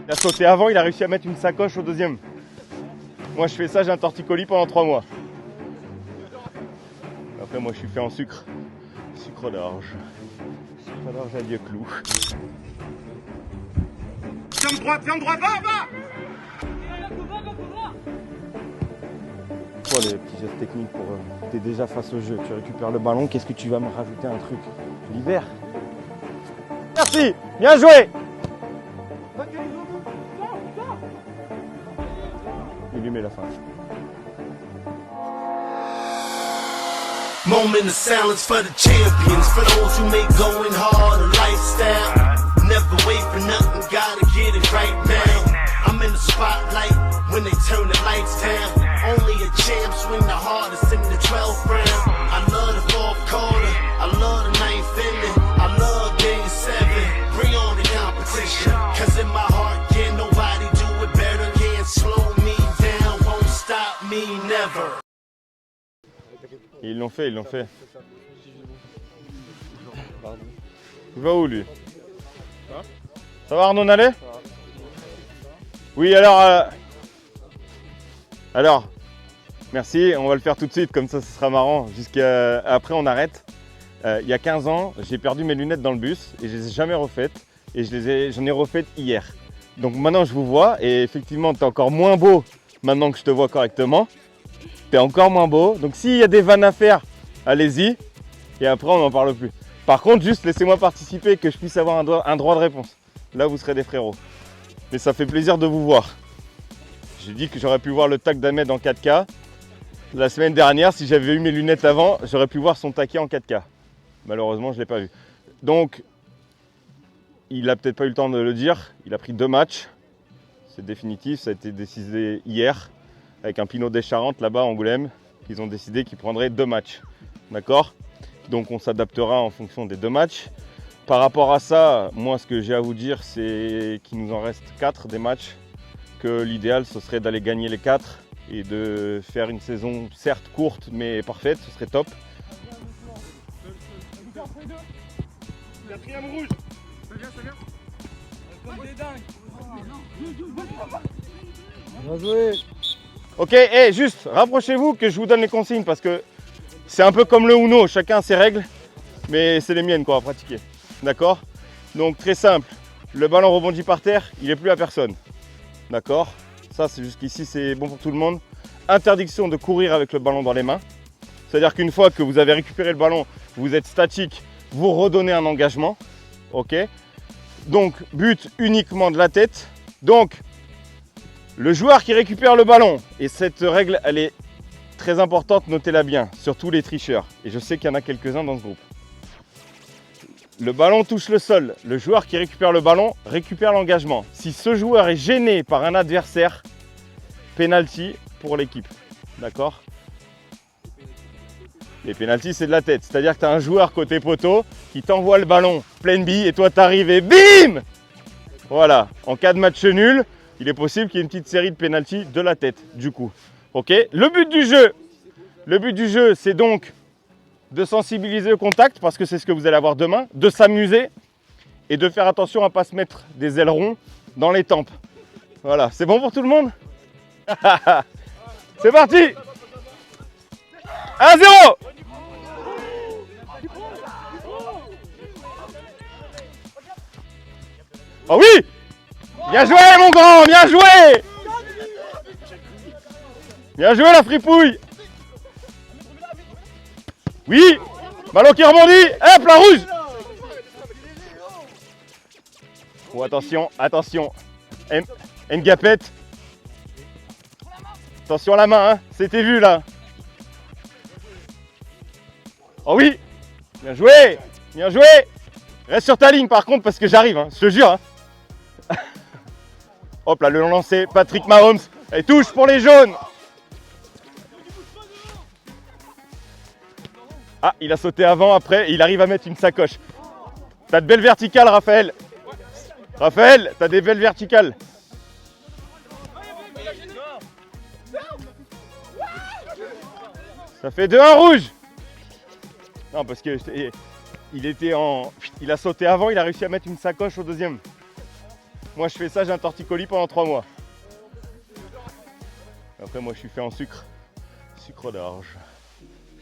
Il a sauté avant, il a réussi à mettre une sacoche au deuxième. Moi je fais ça, j'ai un torticolis pendant 3 mois. Après moi je suis fait en sucre. Sucre d'orge. Sucre d'orge à Dieu clou. Ferme droite, va. Quoi les petits gestes techniques pour... T'es déjà face au jeu, tu récupères le ballon, qu'est-ce que tu vas me rajouter un truc? L'hiver. Merci, bien joué. Il lui met la fin. Moment of silence for the champions, for those who make going hard a lifestyle. Never wait for nothing, gotta get it right now. I'm in the spotlight when they turn the lights down. Only a champ swing the hardest in the 12th round. I love the fourth quarter, I love the ninth inning, I love game 7. Bring on the competition, cause in my heart can't nobody do it better. Can't slow me down, won't stop me never. Ils l'ont fait. Il va où lui? Ça va Arnaud Nallet? Oui alors, merci, on va le faire tout de suite, comme ça ce sera marrant, après on arrête. Il y a 15 ans, j'ai perdu mes lunettes dans le bus et je les ai jamais refaites et j'en ai refaites hier. Donc maintenant je vous vois et effectivement tu es encore moins beau maintenant que je te vois correctement. Tu es encore moins beau, donc s'il y a des vannes à faire, allez-y et après on n'en parle plus. Par contre, juste laissez-moi participer, que je puisse avoir un droit de réponse. Là vous serez des frérots. Mais ça fait plaisir de vous voir. J'ai dit que j'aurais pu voir le tac d'Ahmed en 4K. La semaine dernière, si j'avais eu mes lunettes avant, j'aurais pu voir son taquet en 4K. Malheureusement, je ne l'ai pas vu. Donc, il n'a peut-être pas eu le temps de le dire. Il a pris 2 matchs. C'est définitif, ça a été décidé hier avec un Pinot des Charentes là-bas à Angoulême. Ils ont décidé qu'ils prendraient 2 matchs. D'accord? Donc, on s'adaptera en fonction des 2 matchs. Par rapport à ça, moi, ce que j'ai à vous dire, c'est qu'il nous en reste 4 des matchs. Que l'idéal, ce serait d'aller gagner les 4 et de faire une saison certes courte, mais parfaite, ce serait top. Quatrième rouge. Ça vient. Comme des dingues. Bien joué. Ok, juste, rapprochez-vous que je vous donne les consignes parce que c'est un peu comme le Uno, chacun a ses règles, mais c'est les miennes quoi à pratiquer. D'accord? Donc très simple, le ballon rebondit par terre, il n'est plus à personne. D'accord? Ça c'est jusqu'ici, c'est bon pour tout le monde. Interdiction de courir avec le ballon dans les mains. C'est-à-dire qu'une fois que vous avez récupéré le ballon, vous êtes statique, vous redonnez un engagement. Ok? Donc but uniquement de la tête. Donc le joueur qui récupère le ballon, et cette règle elle est très importante, notez-la bien, surtout les tricheurs. Et je sais qu'il y en a quelques-uns dans ce groupe. Le ballon touche le sol, le joueur qui récupère le ballon récupère l'engagement. Si ce joueur est gêné par un adversaire, penalty pour l'équipe. D'accord? Les penalties c'est de la tête, c'est-à-dire que tu as un joueur côté poteau qui t'envoie le ballon pleine bille et toi tu arrives et bim! Voilà, en cas de match nul, il est possible qu'il y ait une petite série de penalties de la tête du coup. Ok? Le but du jeu c'est donc de sensibiliser au contact, parce que c'est ce que vous allez avoir demain, de s'amuser et de faire attention à ne pas se mettre des ailerons dans les tempes. Voilà, c'est bon pour tout le monde? C'est parti! 1-0! Oh oui! Bien joué mon grand, bien joué! Bien joué la fripouille! Oui! Ballon qui rebondit! Hop, la rouge! Oh, attention! Ngapet! Attention à la main, hein. C'était vu là! Oh oui! Bien joué! Reste sur ta ligne par contre parce que j'arrive, hein, je te jure! Hein. Hop là, le long lancé, Patrick Mahomes! Et touche pour les jaunes! Ah, il a sauté avant, après, il arrive à mettre une sacoche. T'as de belles verticales, Raphaël. Raphaël, t'as des belles verticales. Ça fait 2-1 rouge. Non, parce que il a sauté avant, il a réussi à mettre une sacoche au deuxième. Moi je fais ça, j'ai un torticolis pendant 3 mois. Après moi je suis fait en sucre. Sucre d'orge.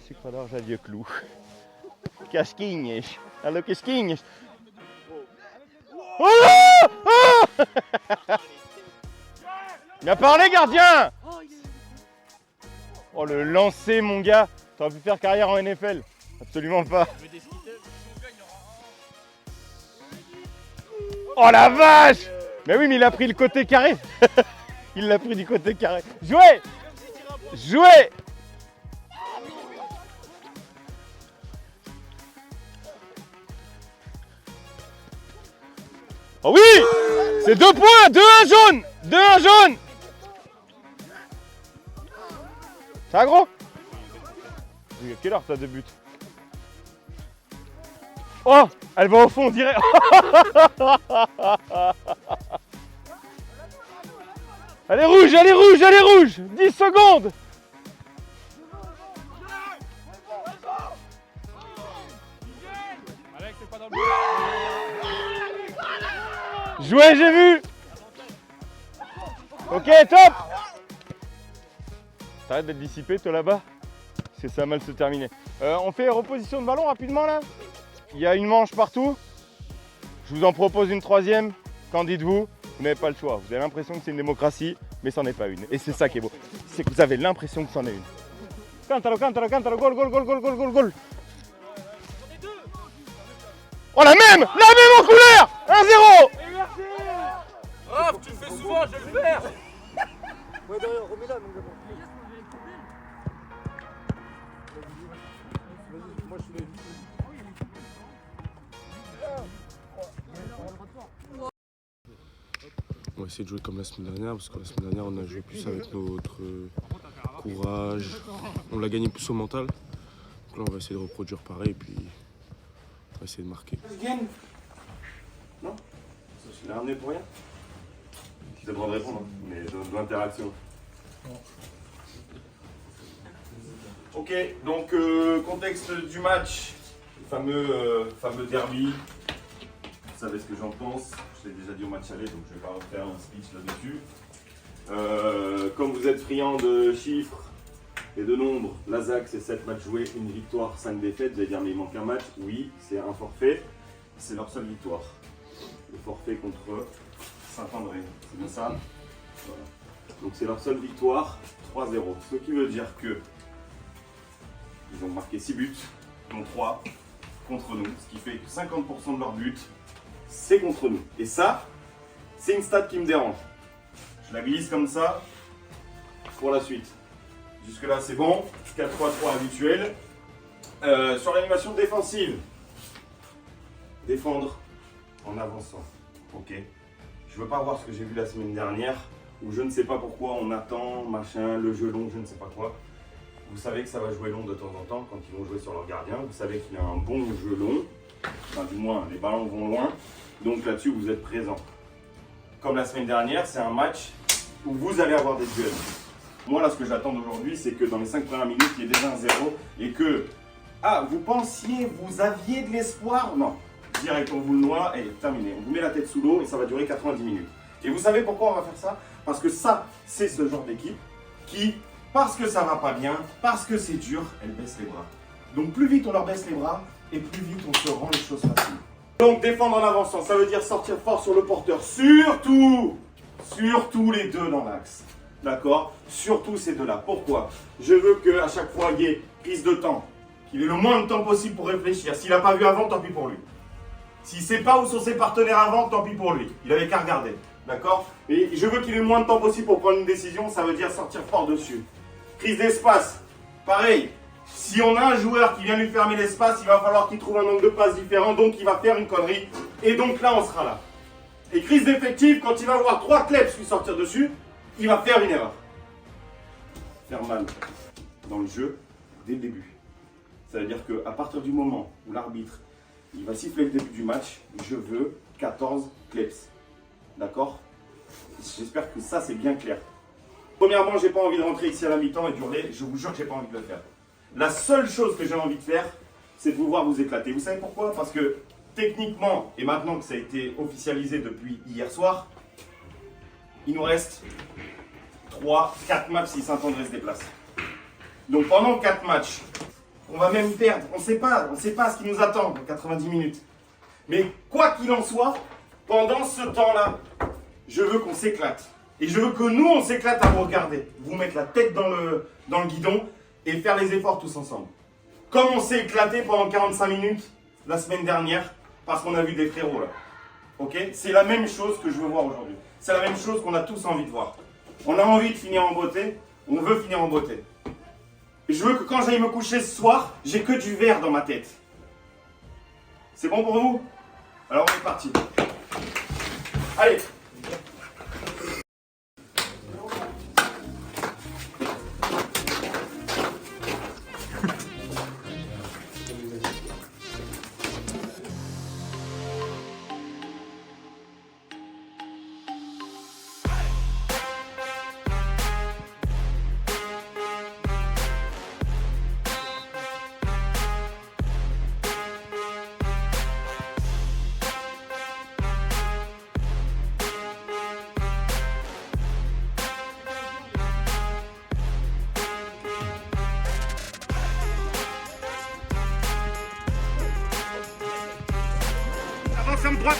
Sucre d'orge à vieux clou. Casquinhas. Allo casquinhas. Oh, oh. Il a parlé gardien. Oh le lancer mon gars. T'aurais pu faire carrière en NFL. Absolument pas. Oh la vache! Mais oui mais il a pris le côté carré. Il l'a pris du côté carré. Jouez! Jouez! Oh oui! C'est 2 points! 2-1 jaune! 2-1 jaune! Ça va gros? Oui, à quelle heure t'as 2 buts? Oh! Elle va au fond, on dirait. Elle est rouge, elle est rouge, elle est rouge! 10 secondes! Jouez, j'ai vu! Ok, top! T'arrêtes d'être dissipé, toi là-bas? Parce que ça va mal se terminer. On fait reposition de ballon rapidement là? Il y a une manche partout. Je vous en propose une 3e. Qu'en dites-vous? Vous n'avez pas le choix. Vous avez l'impression que c'est une démocratie, mais c'en est pas une. Et c'est ça qui est beau. C'est que vous avez l'impression que c'en est une. Cantalo, cantalo, cantalo, goal, goal, goal, goal, goal, goal, goal. Oh la même en couleur! 1-0! Ah, tu le fais souvent, je vais le faire. Ouais, derrière, remets-la, mon gars. Vas-y, moi je suis là. On va essayer de jouer comme la semaine dernière, parce que la semaine dernière on a joué plus avec notre courage, on l'a gagné plus au mental. Donc là on va essayer de reproduire pareil et puis on va essayer de marquer. Non? Je l'ai ramené pour rien? Je te demande de répondre, mais de l'interaction. Ok, donc contexte du match, le fameux derby. Vous savez ce que j'en pense, je l'ai déjà dit au match aller, donc je ne vais pas refaire un speech là-dessus. Comme vous êtes friand de chiffres et de nombres, l'ASAC c'est 7 matchs joués, 1 victoire, 5 défaites. Vous allez dire mais il manque un match, oui, c'est un forfait, c'est leur seule victoire. Le forfait contre Saint-André, c'est bien ça? Voilà. Donc c'est leur seule victoire, 3-0. Ce qui veut dire que ils ont marqué 6 buts, dont 3 contre nous, ce qui fait que 50% de leurs buts, c'est contre nous. Et ça, c'est une stat qui me dérange. Je la glisse comme ça pour la suite. Jusque là, c'est bon. 4-3-3 habituel. Sur l'animation défensive, défendre en avançant. Ok. Je veux pas voir ce que j'ai vu la semaine dernière, où je ne sais pas pourquoi on attend, machin, le jeu long, je ne sais pas quoi. Vous savez que ça va jouer long de temps en temps quand ils vont jouer sur leur gardien. Vous savez qu'il y a un bon jeu long. Enfin, du moins, les ballons vont loin. Donc là-dessus, vous êtes présents. Comme la semaine dernière, c'est un match où vous allez avoir des duels. Moi, là, ce que j'attends d'aujourd'hui, c'est que dans les 5 premières minutes, il y ait déjà un 0 et que, ah, vous pensiez, vous aviez de l'espoir? Non. Direct, on vous le noie et terminé. On vous met la tête sous l'eau et ça va durer 90 minutes. Et vous savez pourquoi on va faire ça? Parce que ça, c'est ce genre d'équipe qui, parce que ça va pas bien, parce que c'est dur, elle baisse les bras. Donc plus vite on leur baisse les bras et plus vite on se rend les choses faciles. Donc défendre en avançant, ça veut dire sortir fort sur le porteur. Surtout les deux dans l'axe. D'accord? Surtout ces deux-là. Pourquoi? Je veux qu'à chaque fois il y ait prise de temps, qu'il ait le moins de temps possible pour réfléchir. S'il n'a pas vu avant, tant pis pour lui. S'il ne sait pas où sont ses partenaires avant, tant pis pour lui. Il n'avait qu'à regarder. D'accord? Et je veux qu'il ait le moins de temps possible pour prendre une décision, ça veut dire sortir fort dessus. Prise d'espace, pareil. Si on a un joueur qui vient lui fermer l'espace, il va falloir qu'il trouve un angle de passe différent, donc il va faire une connerie. Et donc là, on sera là. Et crise d'effectif, quand il va voir 3 kleps lui sortir dessus, il va faire une erreur. Faire mal dans le jeu dès le début. Ça veut dire qu'à partir du moment où l'arbitre il va siffler le début du match, je veux 14 kleps. D'accord? J'espère que ça c'est bien clair. Premièrement, j'ai pas envie de rentrer ici à la mi-temps et d'hurler, je vous jure que j'ai pas envie de le faire. La seule chose que j'ai envie de faire, c'est de vous voir vous éclater. Vous savez pourquoi? Parce que techniquement, et maintenant que ça a été officialisé depuis hier soir, il nous reste 3, 4 matchs si Saint-André se déplace. Donc pendant 4 matchs, on va même perdre. On ne sait pas ce qui nous attend dans 90 minutes. Mais quoi qu'il en soit, pendant ce temps-là, je veux qu'on s'éclate. Et je veux que nous, on s'éclate à vous regarder. Vous mettre la tête dans le guidon et faire les efforts tous ensemble. Comme on s'est éclaté pendant 45 minutes la semaine dernière, parce qu'on a vu des frérots là. Ok? C'est la même chose que je veux voir aujourd'hui. C'est la même chose qu'on a tous envie de voir. On a envie de finir en beauté, on veut finir en beauté. Et je veux que quand j'aille me coucher ce soir, j'ai que du vert dans ma tête. C'est bon pour vous? Alors on est parti. Allez!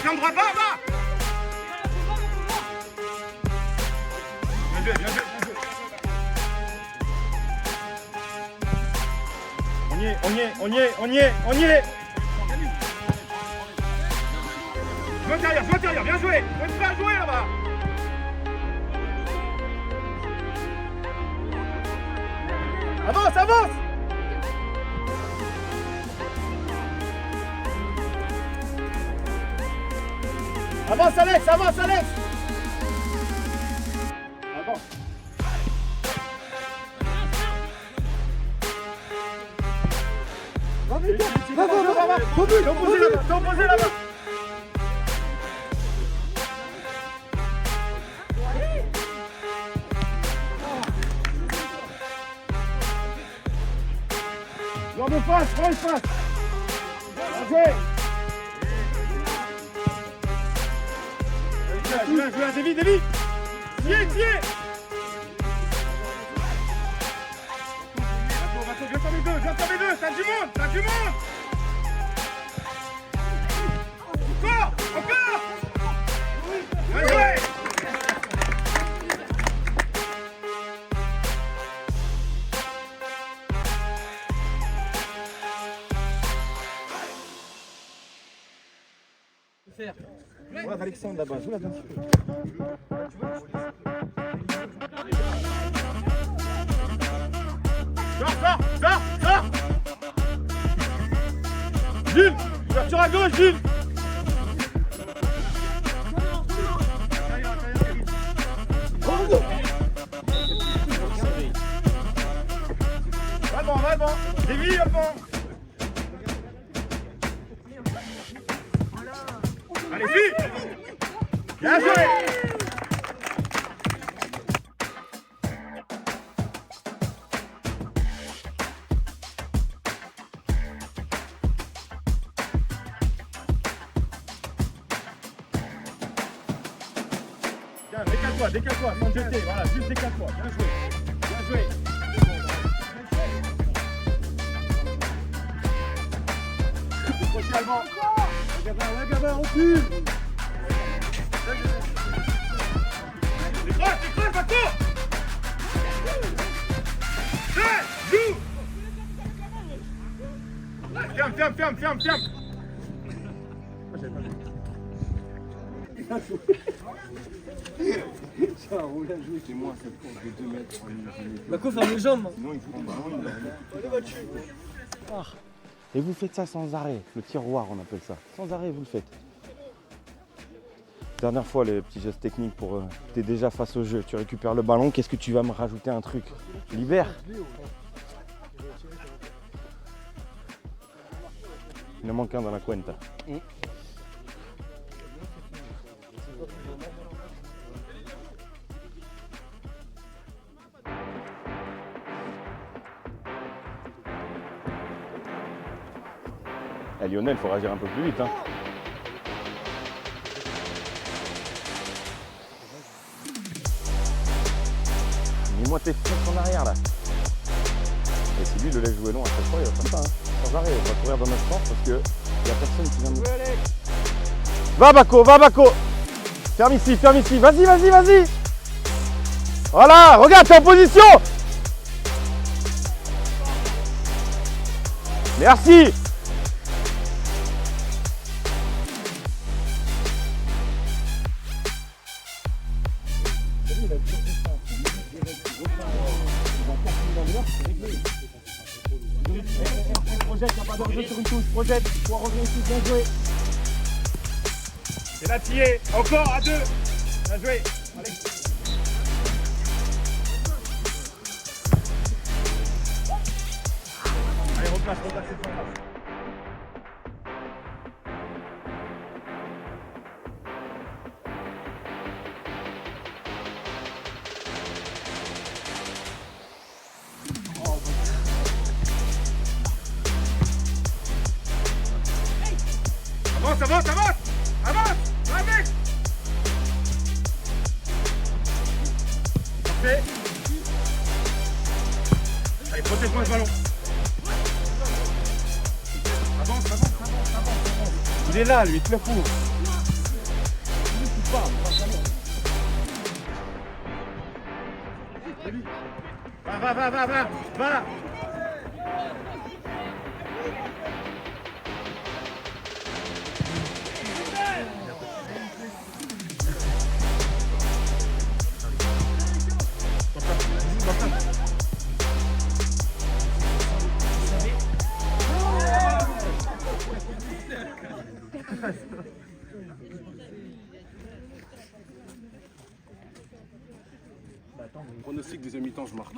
Ferme droite, va, va! Bien joué, bien joué, bien joué. On y est. Joue intérieur, bien joué. Faut te faire jouer là-bas. Avance! Avance Alex! Avance! T'es opposé là-bas! Joueur de face, prends le face! Bien joué! Dévi! Tiens! Viens sur les deux, t'as du monde! Encore! Bien joué! Ouais, Alexandre là-bas, joue là-bas. Sors! Gilles! Ouverture à gauche, Gilles! Va bon! Dévie, va bon! Allez, vite! Bien joué! Décale-toi, sans jeter, voilà, juste décale-toi, bien joué. Crochet allemand. Ouais, gamin, on tue. Décroche, ça court. Joue. Ferme. C'est moi, cette course de 2 mètres. Marco, ferme les jambes. Non, il faut qu'on Et vous faites ça sans arrêt, le tiroir on appelle ça. Sans arrêt vous le faites. Dernière fois les petits gestes techniques pour... t'es déjà face au jeu, tu récupères le ballon, qu'est-ce que tu vas me rajouter un truc? Libère. Il en manque un dans la cuenta. Eh, Lionel, il faut réagir un peu plus vite. Hein. Fais-moi tes fonces en arrière là. Et si lui le laisse jouer long à chaque fois, il va faire ça. Hein. Sans arrêt, on va courir dans notre sens parce que il n'y a personne qui vient nous. Va Bako, va Bako. Ferme ici, vas-y, vas-y, vas-y. Voilà, regarde, t'es en position. Merci. Projette, il n'y a pas d'enjeu sur une touche, projette, pour revenir ici, bien joué. C'est là, Thier, encore à 2. Bien joué. Allez. Allez, replace cette place. Avance, va mec. Parfait. Allez, protège-moi ce ballon. Avance. Il est là, lui, il te le fout. Va. Pronostic deuxième mi-temps, je marque.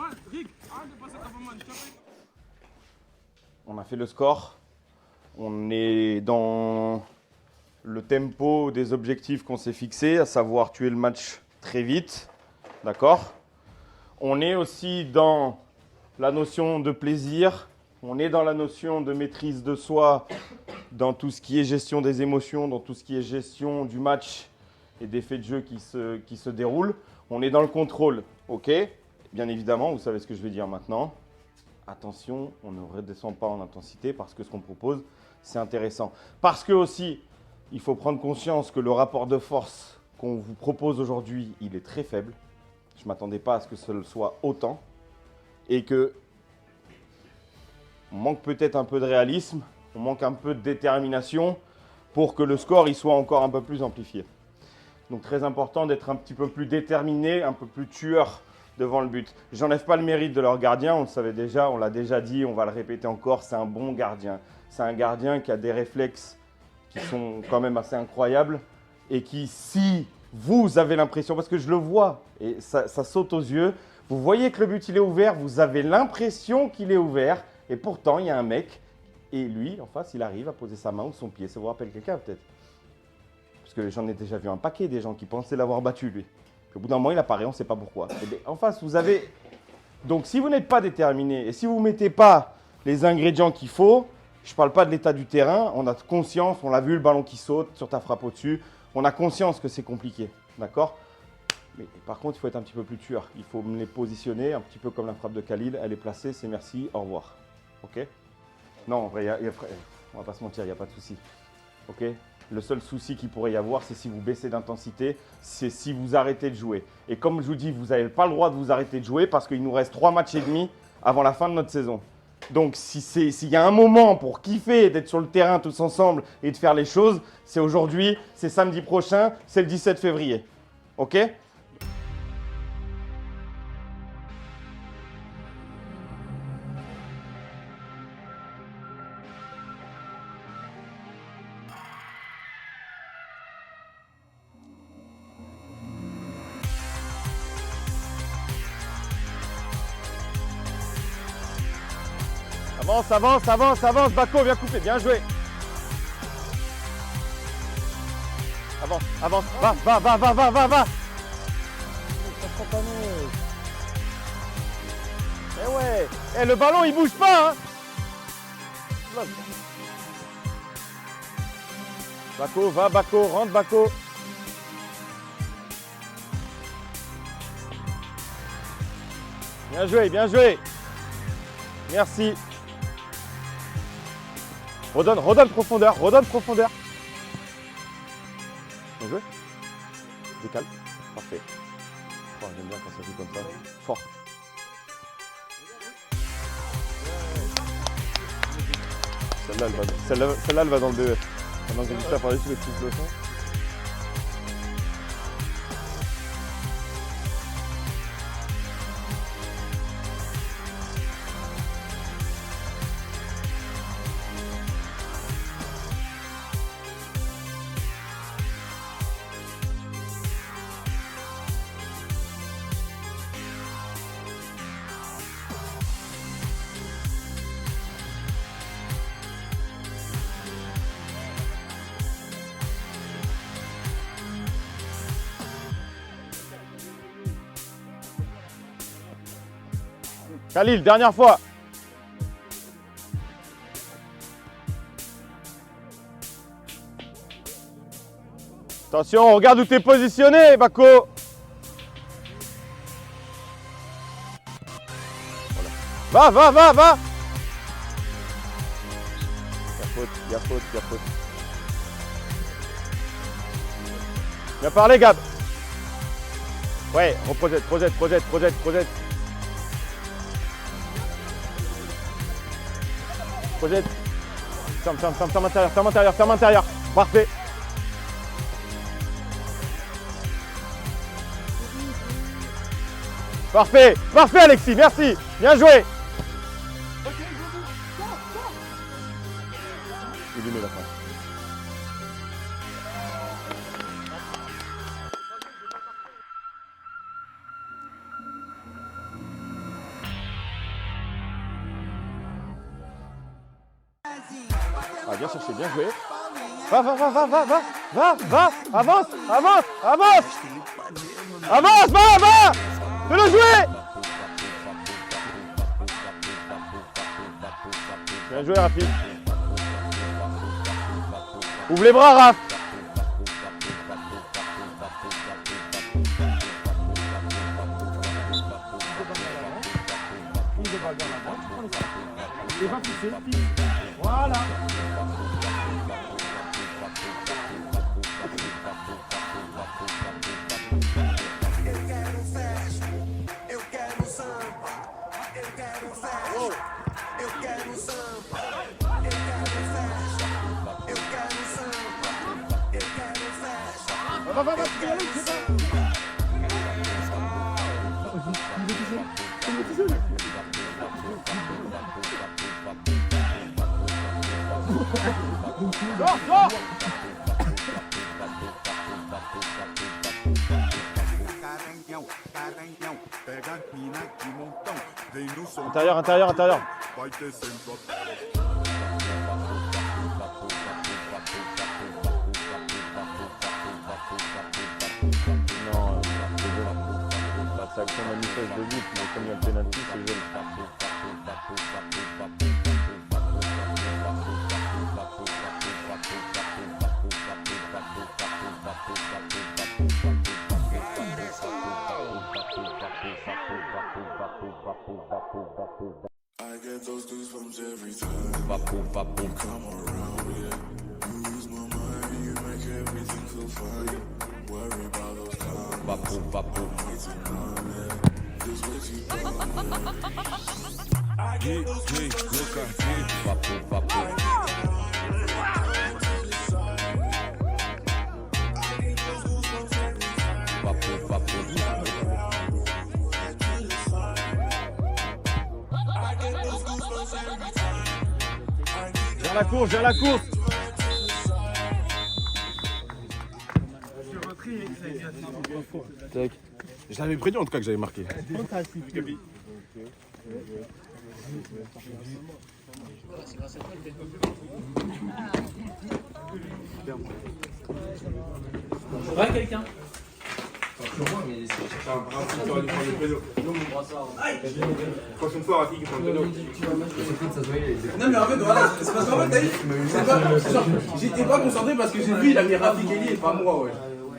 On a fait le score. On est dans le tempo des objectifs qu'on s'est fixés, à savoir tuer le match très vite. D'accord ? On est aussi dans la notion de plaisir. On est dans la notion de maîtrise de soi, dans tout ce qui est gestion des émotions, dans tout ce qui est gestion du match et des faits de jeu qui se déroulent. On est dans le contrôle, ok ? Bien évidemment, vous savez ce que je vais dire maintenant. Attention, on ne redescend pas en intensité parce que ce qu'on propose, c'est intéressant. Parce que aussi, il faut prendre conscience que le rapport de force qu'on vous propose aujourd'hui, il est très faible. Je ne m'attendais pas à ce que ce soit autant. Et que on manque peut-être un peu de réalisme, on manque un peu de détermination pour que le score il soit encore un peu plus amplifié. Donc très important d'être un petit peu plus déterminé, un peu plus tueur devant le but. J'enlève pas le mérite de leur gardien, on le savait déjà, on l'a déjà dit, on va le répéter encore, c'est un bon gardien. C'est un gardien qui a des réflexes qui sont quand même assez incroyables et qui, si vous avez l'impression, parce que je le vois et ça saute aux yeux, vous voyez que le but il est ouvert, vous avez l'impression qu'il est ouvert et pourtant il y a un mec et lui en face il arrive à poser sa main ou son pied, ça vous rappelle quelqu'un peut-être? Parce que j'en ai déjà vu un paquet des gens qui pensaient l'avoir battu lui. Puis au bout d'un moment il apparaît, on ne sait pas pourquoi. Et bien, en face vous avez, donc si vous n'êtes pas déterminé et si vous ne mettez pas les ingrédients qu'il faut, je ne parle pas de l'état du terrain, on a conscience, on l'a vu le ballon qui saute sur ta frappe au-dessus, on a conscience que c'est compliqué, d'accord? Mais par contre, il faut être un petit peu plus tueur. Il faut me les positionner un petit peu comme la frappe de Khalil. Elle est placée, c'est merci, au revoir. Ok? Non, en vrai, on va pas se mentir, il n'y a pas de souci. Ok? Le seul souci qu'il pourrait y avoir, c'est si vous baissez d'intensité, c'est si vous arrêtez de jouer. Et comme je vous dis, vous n'avez pas le droit de vous arrêter de jouer parce qu'il nous reste 3 matchs et demi avant la fin de notre saison. Donc, s'il y a un moment pour kiffer, d'être sur le terrain tous ensemble et de faire les choses, c'est aujourd'hui, c'est samedi prochain, c'est le 17 février. Ok? Avance, Bako, viens couper, bien joué. Avance, va. Eh ouais, le ballon il bouge pas, hein. Bako, rentre Bako. Bien joué, bien joué. Merci. Redonne profondeur, redonne profondeur. Bien joué. Décale. Parfait. Oh, j'aime bien quand ça joue comme ça. Fort. Celle-là, elle va dans le BE. Pendant que juste à par-dessus les petites leçons. Khalil, dernière fois. Attention, regarde où tu es positionné, Bako. Voilà. Va. Il y a faute. Bien parlé, Gab. Ouais, reprojette. Projette. Ferme intérieur. Parfait. Parfait, Alexis, merci. Bien joué. Il lui met la fin. Ah, bien cherché, bien joué. Va, avance. Avance, va. Fais-le jouer. Bien joué, Rapide. Ouvre les bras, Raph. Voilà. Intérieur. Non, c'est action manifeste de but, mais comme il y a le pénalty, c'est jeune. I get those goosebumps every time you come around, yeah. You lose my mind, you make everything feel fine. Worry about those comments, way too numb, yeah. Just way too dumb, yeah. I get those Vers la course. Je l'avais prédit en tout cas que j'avais marqué. Ouais, quelqu'un. Prochaine fois, Rafik, il prend le pédo. Non mais en fait voilà, c'est parce qu'en fait t'as dit, j'étais pas concentré parce que j'ai vu il a mis Rafik Eli et pas moi ouais.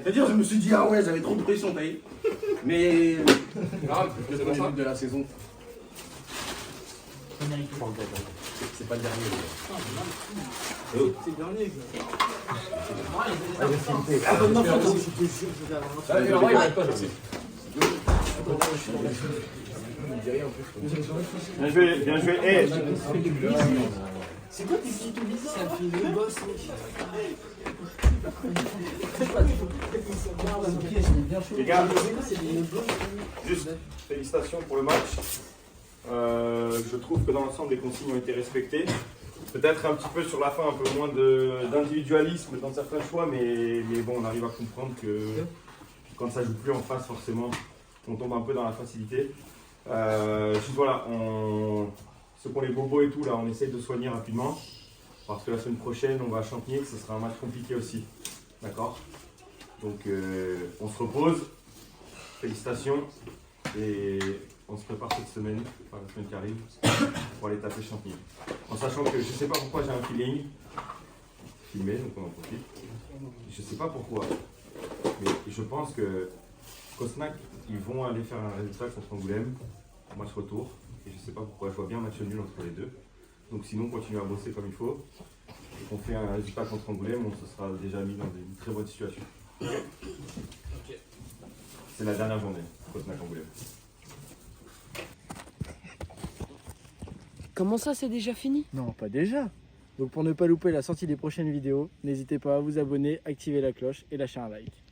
C'est-à-dire je me suis dit ah ouais j'avais trop de pression t'as dit. Mais. Grave, le premier but de la saison. C'est pas le dernier. C'est le dernier. Bien joué, bien joué. Hey. C'est quoi tes photos bizarres? Ça fait le boss, Les gars, juste félicitations pour le match. Je trouve que dans l'ensemble les consignes ont été respectées. Peut-être un petit peu sur la fin un peu moins d'individualisme dans certains choix, mais bon, on arrive à comprendre que quand ça joue plus en face, forcément, on tombe un peu dans la facilité. Juste voilà, ceux qui ont les bobos et tout, là, on essaye de soigner rapidement. Parce que la semaine prochaine, on va à Champigny, ce sera un match compliqué aussi. D'accord? Donc, on se repose. Félicitations. Et on se prépare cette semaine, enfin la semaine qui arrive, pour aller taper Champigny. En sachant que je ne sais pas pourquoi j'ai un feeling. Filmé, donc on en profite. Je ne sais pas pourquoi. Mais je pense que Cosnac, ils vont aller faire un résultat contre Angoulême, match retour. Et je ne sais pas pourquoi, je vois bien un match nul entre les deux. Donc sinon, continuer à bosser comme il faut. Et qu'on fait un résultat contre Angoulême, on se sera déjà mis dans une très bonne situation. Okay. C'est la dernière journée, Cosnac Angoulême. Comment ça, c'est déjà fini? Non, pas déjà. Donc pour ne pas louper la sortie des prochaines vidéos, n'hésitez pas à vous abonner, activer la cloche et lâcher un like.